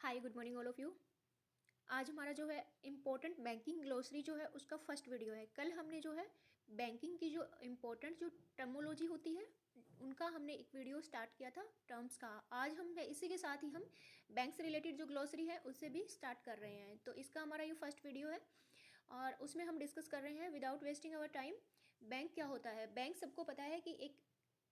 Hi good morning all of you. आज हमारा जो है इम्पोर्टेंट बैंकिंग ग्लोसरी जो है उसका फर्स्ट वीडियो है। कल हमने जो है बैंकिंग की जो इम्पोर्टेंट जो टर्मोलॉजी होती है उनका हमने एक वीडियो स्टार्ट किया था टर्म्स का। आज हम इसी के साथ ही हम बैंक से रिलेटेड जो ग्लोसरी है उससे भी स्टार्ट कर रहे हैं। तो इसका हमारा ये फर्स्ट वीडियो है और उसमें हम डिस्कस कर रहे हैं without wasting our time bank क्या होता है। बैंक सबको पता है कि एक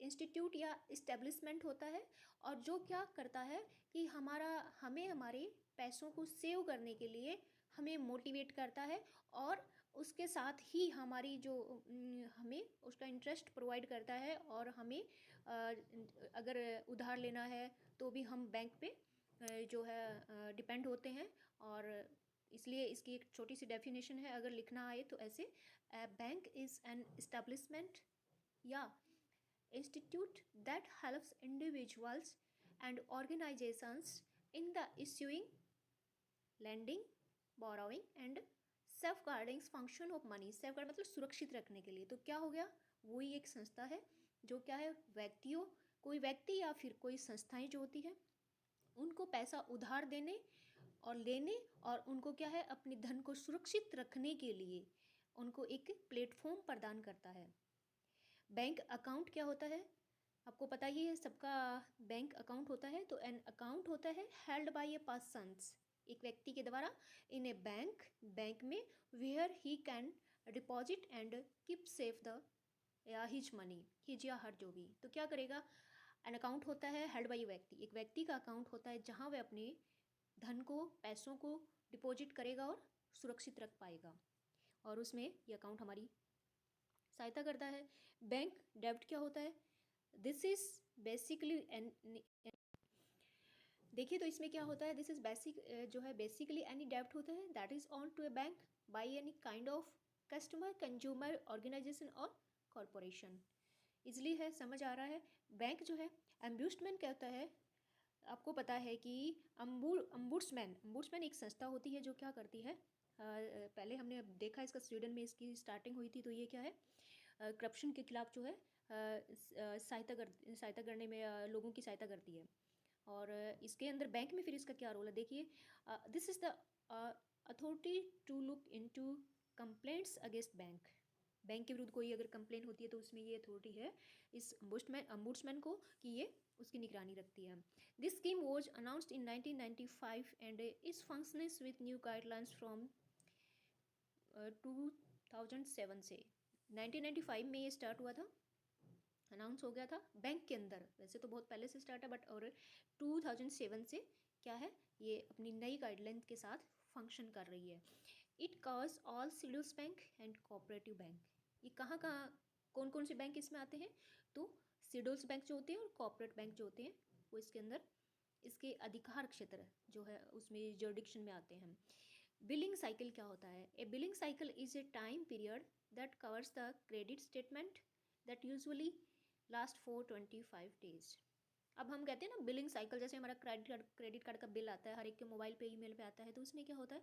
इंस्टीट्यूट या इस्टेब्लिशमेंट होता है और जो क्या करता है कि हमें हमारे पैसों को सेव करने के लिए हमें मोटिवेट करता है और उसके साथ ही हमारी जो हमें उसका इंटरेस्ट प्रोवाइड करता है और हमें अगर उधार लेना है तो भी हम बैंक पे जो है डिपेंड होते हैं। और इसलिए इसकी एक छोटी सी डेफिनेशन है, अगर लिखना आए तो ऐसे बैंक इज़ एन एस्टेब्लिशमेंट या institute that helps individuals and organizations in the issuing, lending, borrowing and safeguarding function of money। Safeguard मतलब सुरक्षित रखने के लिए। तो क्या हो गया, वही एक संस्था है जो क्या है, कोई व्यक्ति या फिर कोई संस्थाएं जो होती है उनको पैसा उधार देने और लेने और उनको क्या है अपने धन को सुरक्षित रखने के लिए उनको एक प्लेटफॉर्म प्रदान करता है। बैंक अकाउंट क्या होता है, आपको पता ही है सबका। बैंक अकाउंट होता है तो एन अकाउंट होता है हेल्ड बाय ए पर्सन्स, एक व्यक्ति के द्वारा इन ए बैंक में where he can deposit and keep safe the या हिज मनी, हिज या हर जो भी। तो क्या करेगा, एन अकाउंट होता है हेल्ड बाय ए व्यक्ति, एक व्यक्ति का अकाउंट होता है जहाँ वह अपने धन को पैसों को डिपॉजिट करेगा और सुरक्षित रख पाएगा और उसमें ये अकाउंट हमारी सहायता करता है। बैंक डेब्ट क्या होता है, दिस इज बेसिकली देखिए तो इसमें क्या होता है, दिस इज बेसिक जो है बेसिकली एनी डेब्ट होता है that is on to a bank by any kind of customer, consumer, organisation और कॉरपोरेशन। इजली है, समझ आ रहा है। बैंक जो है एम्बुस्डमेंट क्या होता है, आपको पता है कि अम्बुड्समैन एक संस्था होती है जो क्या करती है, पहले हमने देखा इसका स्वीडन में इसकी स्टार्टिंग हुई थी। तो ये क्या है, करप्शन के खिलाफ जो है सहायता करने में लोगों की सहायता करती है। और इसके अंदर बैंक में फिर इसका क्या रोल है, देखिए this is the authority to look into complaints against bank के विरुद्ध कोई अगर कंप्लेंट होती है तो उसमें ये अथॉरिटी है इस अम्बुड्समैन को कि ये उसकी निगरानी रखती है। This scheme was announced in 1995 and is functioning with new guidelines from 2007 से। 1995 में ये स्टार्ट हुआ था, अनाउंस हो गया था बैंक के अंदर। वैसे तो बहुत पहले से स्टार्ट है बट और 2007 से क्या है, ये अपनी नई गाइडलाइन के साथ फंक्शन कर रही है। It covers all schedules bank and cooperative bank. ये कहाँ कौन कौन से बैंक इसमें आते हैं, तो शेड्यूल्स बैंक जो होते हैं और कोऑपरेटिव बैंक जो होते हैं वो इसके अंदर इसके अधिकार क्षेत्र जो है उसमें जुरिडिक्शन में आते हैं। बिलिंग साइकिल क्या होता है, a billing cycle is a time period that covers the credit statement that usually last for 25 days. अब हम कहते हैं ना बिलिंग साइकिल, जैसे हमारा क्रेडिट कार्ड का बिल आता है हर एक के मोबाइल पे ईमेल पे आता है, तो उसमें क्या होता है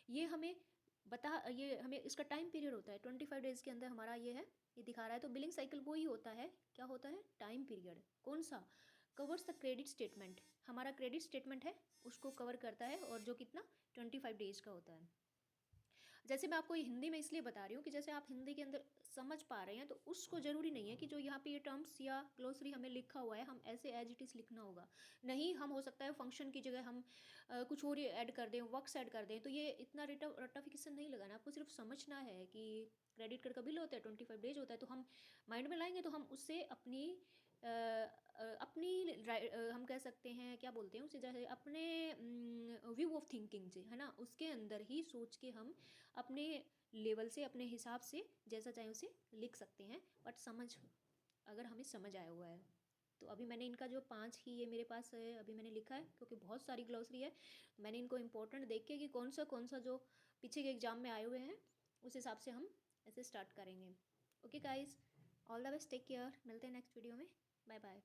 ये हमें इसका टाइम पीरियड होता है 25 डेज़ के अंदर हमारा ये है, ये दिखा रहा है। तो बिलिंग साइकिल वो ही होता है, क्या होता है, टाइम पीरियड। कौन सा, कवर्स द क्रेडिट स्टेटमेंट, हमारा क्रेडिट स्टेटमेंट है उसको कवर करता है और जो कितना 25 डेज़ का होता है। जैसे मैं आपको ये हिंदी में इसलिए बता रही हूँ कि जैसे आप हिंदी के अंदर समझ पा रहे हैं तो उसको ज़रूरी नहीं है कि जो यहाँ पे ये टर्म्स या ग्लोसरी हमें लिखा हुआ है हम ऐसे एज इट इज़ लिखना होगा। नहीं, हम हो सकता है फंक्शन की जगह हम कुछ और ऐड कर दें, वर्क्स ऐड कर दें। तो ये इतना रट्टाफिकेशन नहीं लगाना, आपको सिर्फ समझना है कि क्रेडिट कार्ड का बिल होता है 25 डेज होता है। तो हम माइंड में लाएंगे तो हम उससे हम कह सकते हैं क्या बोलते हैं उसे, जैसे अपने व्यू ऑफ थिंकिंग से है ना, उसके अंदर ही सोच के हम अपने लेवल से अपने हिसाब से जैसा चाहे उसे लिख सकते हैं। बट अगर हमें समझ आया हुआ है तो अभी मैंने इनका जो 5 ही ये मेरे पास है अभी मैंने लिखा है क्योंकि बहुत सारी ग्लॉसरी है। मैंने इनको इंपॉर्टेंट देख के कि कौन सा जो पीछे के एग्जाम में आए हुए हैं उस हिसाब से हम ऐसे स्टार्ट करेंगे। Okay guys, all the best, take care, मिलते हैं नेक्स्ट वीडियो में, बाय बाय।